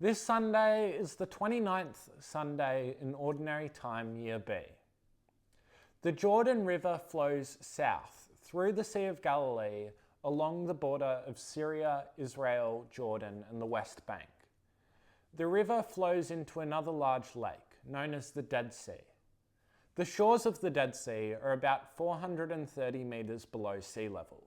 This Sunday is the 29th Sunday in Ordinary Time Year B. The Jordan River flows south through the Sea of Galilee along the border of Syria, Israel, Jordan, and the West Bank. The river flows into another large lake, known as the Dead Sea. The shores of the Dead Sea are about 430 metres below sea level,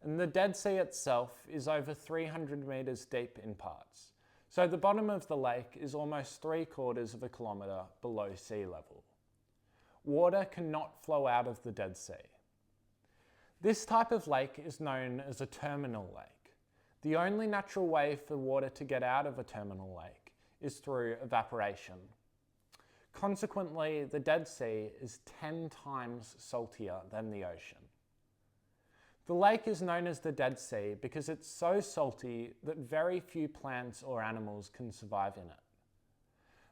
and the Dead Sea itself is over 300 metres deep in parts, so the bottom of the lake is almost 3/4 of a kilometre below sea level. Water cannot flow out of the Dead Sea. This type of lake is known as a terminal lake. The only natural way for water to get out of a terminal lake is through evaporation. Consequently, the Dead Sea is 10 times saltier than the ocean. The lake is known as the Dead Sea because it's so salty that very few plants or animals can survive in it.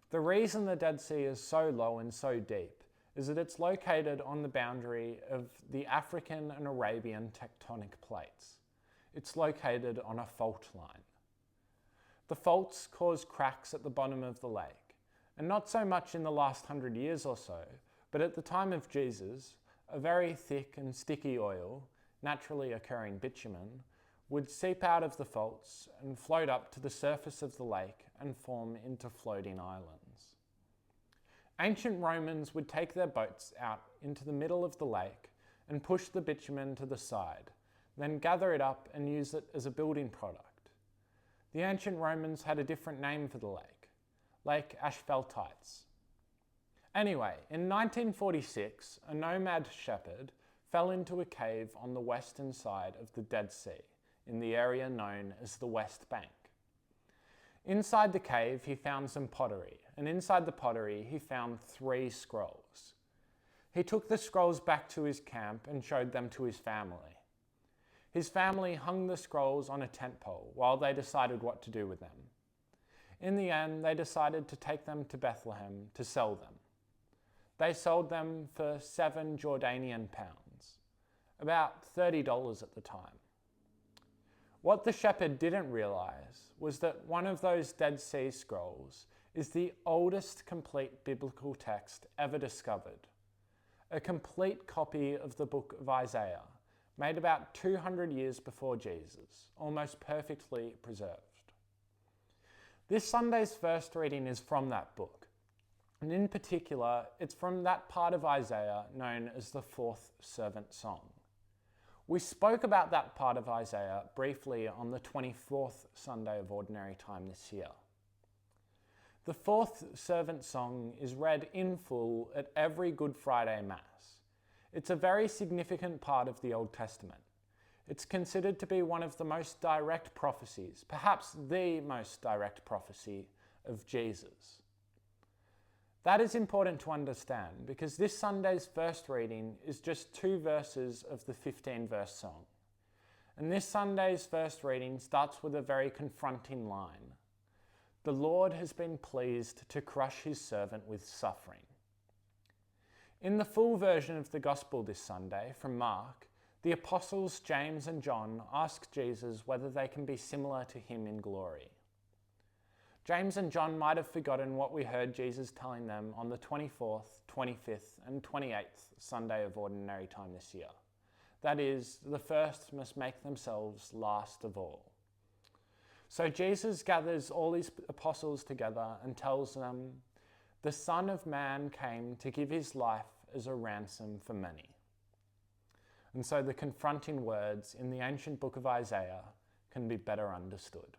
The reason the Dead Sea is so low and so deep is that it's located on the boundary of the African and Arabian tectonic plates. It's located on a fault line. The faults cause cracks at the bottom of the lake, and not so much in the last 100 years or so, but at the time of Jesus, a very thick and sticky oil, naturally occurring bitumen, would seep out of the faults and float up to the surface of the lake and form into floating islands. Ancient Romans would take their boats out into the middle of the lake and push the bitumen to the side, then gather it up and use it as a building product. The ancient Romans had a different name for the lake, Lake Asphaltites. Anyway, in 1946, a nomad shepherd fell into a cave on the western side of the Dead Sea, in the area known as the West Bank. Inside the cave, he found some pottery, and inside the pottery, he found 3 scrolls. He took the scrolls back to his camp and showed them to his family. His family hung the scrolls on a tent pole while they decided what to do with them. In the end, they decided to take them to Bethlehem to sell them. They sold them for 7 Jordanian pounds, about $30 at the time. What the shepherd didn't realise was that one of those Dead Sea scrolls is the oldest complete biblical text ever discovered, a complete copy of the book of Isaiah, made about 200 years before Jesus, almost perfectly preserved. This Sunday's first reading is from that book, and in particular, it's from that part of Isaiah known as the 4th Servant Song. We spoke about that part of Isaiah briefly on the 24th Sunday of Ordinary Time this year. The 4th Servant Song is read in full at every Good Friday Mass. It's a very significant part of the Old Testament. It's considered to be one of the most direct prophecies, perhaps the most direct prophecy of Jesus. That is important to understand because this Sunday's first reading is just 2 verses of the 15-verse song. And this Sunday's first reading starts with a very confronting line. The Lord has been pleased to crush his servant with suffering. In the full version of the Gospel this Sunday from Mark, the apostles James and John ask Jesus whether they can be similar to him in glory. James and John might have forgotten what we heard Jesus telling them on the 24th, 25th, and 28th Sunday of Ordinary Time this year. That is, the first must make themselves last of all. So Jesus gathers all his apostles together and tells them, "The Son of Man came to give his life as a ransom for many." And so the confronting words in the ancient book of Isaiah can be better understood.